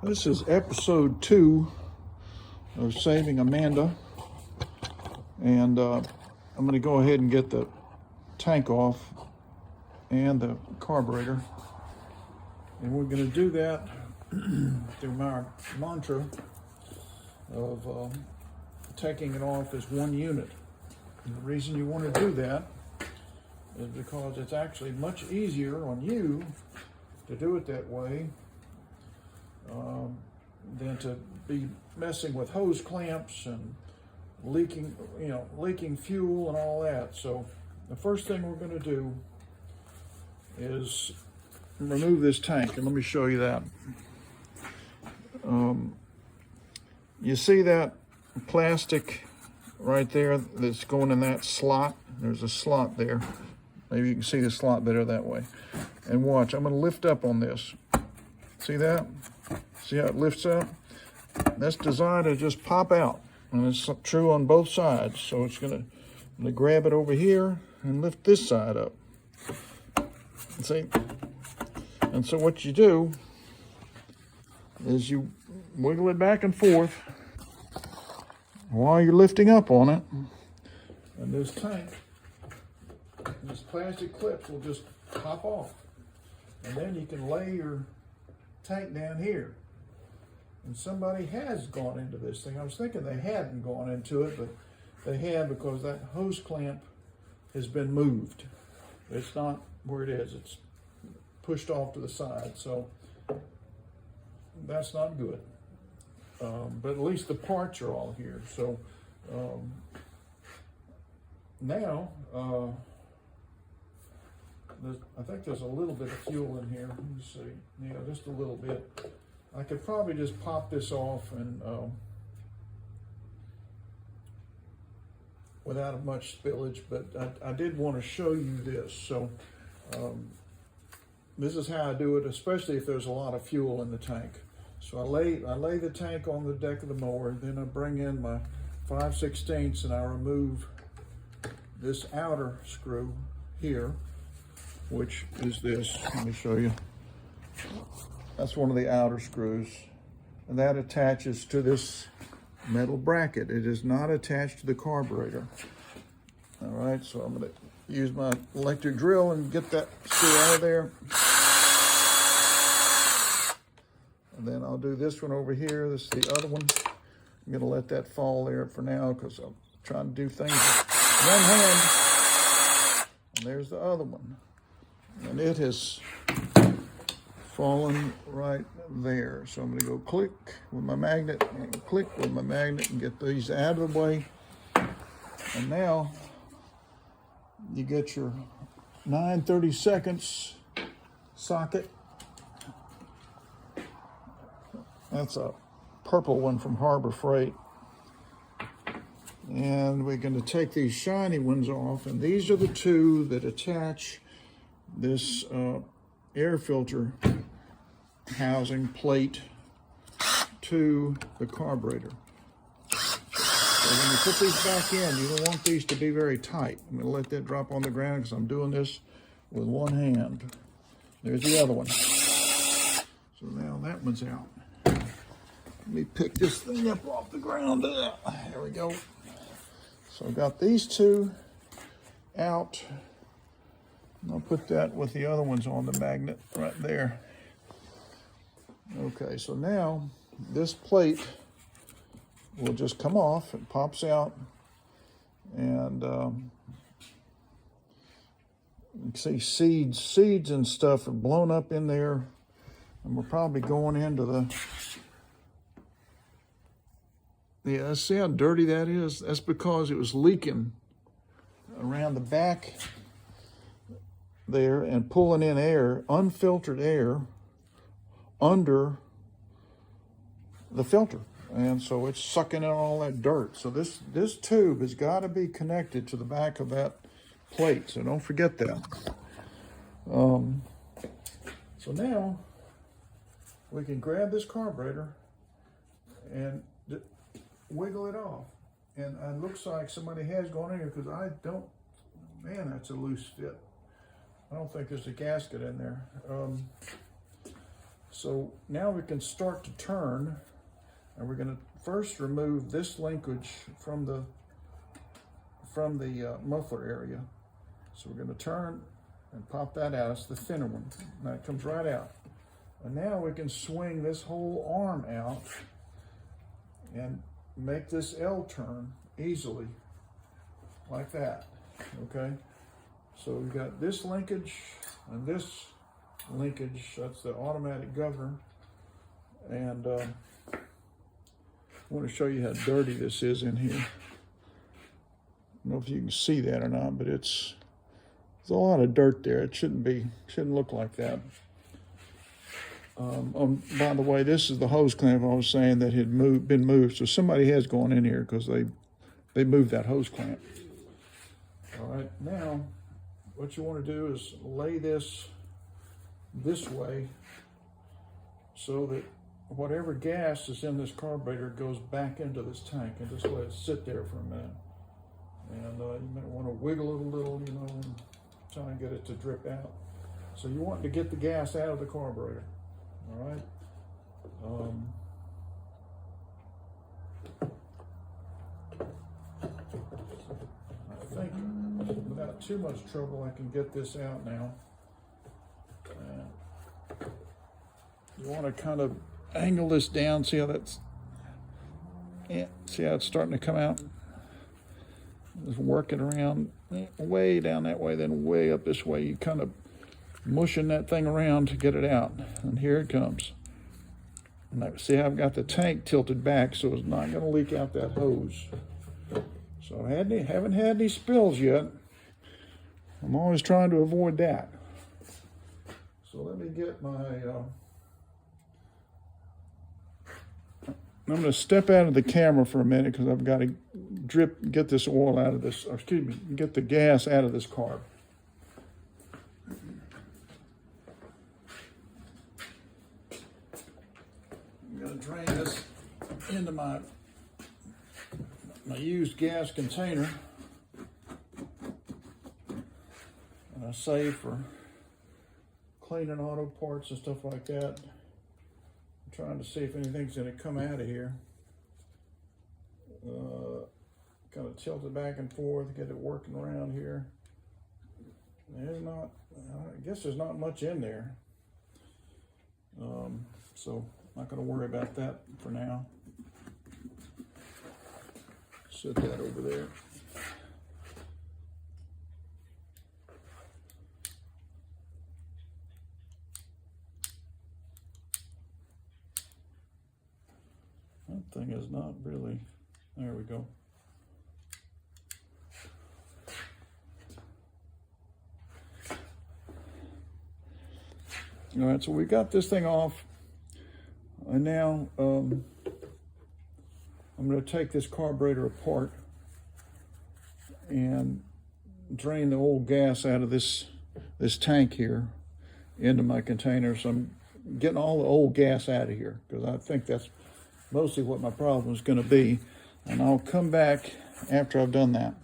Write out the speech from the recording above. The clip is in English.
This is episode 2 of Saving Amanda, and I'm going to go ahead and get the tank off and the carburetor, and we're going to do that through my mantra of taking it off as one unit. And the reason you want to do that is because it's actually much easier on you to do it that way than to be messing with hose clamps and leaking fuel and all that. So the first thing we're going to do is remove this tank, and let me show you that. You see that plastic right there that's going in that slot? There's a slot there. Maybe you can see the slot better that way. And watch, I'm going to lift up on this. See that? See how it lifts up? That's designed to just pop out, and it's true on both sides. So it's going to grab it over here and lift this side up. See? And so what you do is you wiggle it back and forth while you're lifting up on it, and this tank, these plastic clips will just pop off, and then you can lay your tank down here. And somebody has gone into this thing. I was thinking they hadn't gone into it, but they had, because that hose clamp has been moved. It's not where it is. It's pushed off to the side, so that's not good. But at least the parts are all here. So now, I think there's a little bit of fuel in here. Let me see. Yeah, just a little bit. I could probably just pop this off and without much spillage, but I did want to show you this. So this is how I do it, especially if there's a lot of fuel in the tank. So I lay the tank on the deck of the mower, then I bring in my 5/16 and I remove this outer screw here, which is this. Let me show you. That's one of the outer screws, and that attaches to this metal bracket. It is not attached to the carburetor. All right, so I'm going to use my electric drill and get that screw out of there. And then I'll do this one over here. This is the other one. I'm going to let that fall there for now because I'm trying to do things with one hand. And there's the other one. And it has fallen right there. So I'm going to go click with my magnet and click with my magnet and get these out of the way. And now you get your 9/32 socket. That's a purple one from Harbor Freight. And we're going to take these shiny ones off, and these are the two that attach this air filter housing plate to the carburetor. So when you put these back in, you don't want these to be very tight. I'm going to let that drop on the ground because I'm doing this with one hand. There's the other one. So now that one's out. Let me pick this thing up off the ground. There we go. So I've got these two out. I'll put that with the other ones on the magnet right there. Okay, so now this plate will just come off. It pops out, and you can see seeds and stuff are blown up in there, and we're probably going into the. Yeah, see how dirty that is? That's because it was leaking around the back there and pulling in air, unfiltered air, under the filter. And so it's sucking in all that dirt. So this tube has got to be connected to the back of that plate. So don't forget that. So now we can grab this carburetor and wiggle it off. And it looks like somebody has gone in here, because I don't, man, that's a loose fit. I don't think there's a gasket in there. So now we can start to turn, and we're going to first remove this linkage from the muffler area. So we're going to turn and pop that out. It's the thinner one. Now it comes right out. And now we can swing this whole arm out and make this L turn easily, like that, okay? So we've got this linkage and this linkage, that's the automatic governor. And I want to show you how dirty this is in here. I don't know if you can see that or not, but there's a lot of dirt there. It shouldn't look like that. By the way, this is the hose clamp I was saying that had been moved. So somebody has gone in here because they moved that hose clamp. All right, now what you want to do is lay this way so that whatever gas is in this carburetor goes back into this tank, and just let it sit there for a minute. And you might want to wiggle it a little, you know, and try and get it to drip out. So you want to get the gas out of the carburetor. All right. I think without too much trouble, I can get this out now. You want to kind of angle this down. See how see how it's starting to come out? Just work it around way down that way, then way up this way. You kind of mushing that thing around to get it out, and here it comes. Now, see how I've got the tank tilted back so it's not going to leak out that hose. So I haven't had any spills yet. I'm always trying to avoid that. So let me get my I'm going to step out of the camera for a minute because I've got to get this oil out of this, or excuse me, get the gas out of this carb. I'm going to drain this into my used gas container. And I save for cleaning auto parts and stuff like that. I'm trying to see if anything's going to come out of here. Kind of tilt it back and forth, get it working around here. There's not, I guess there's not much in there. So I'm not going to worry about that for now. Set that over there. That thing is not really, there we go. All right, so we got this thing off, and now I'm going to take this carburetor apart and drain the old gas out of this tank here into my container. So I'm getting all the old gas out of here because I think that's mostly what my problem is going to be. And I'll come back after I've done that.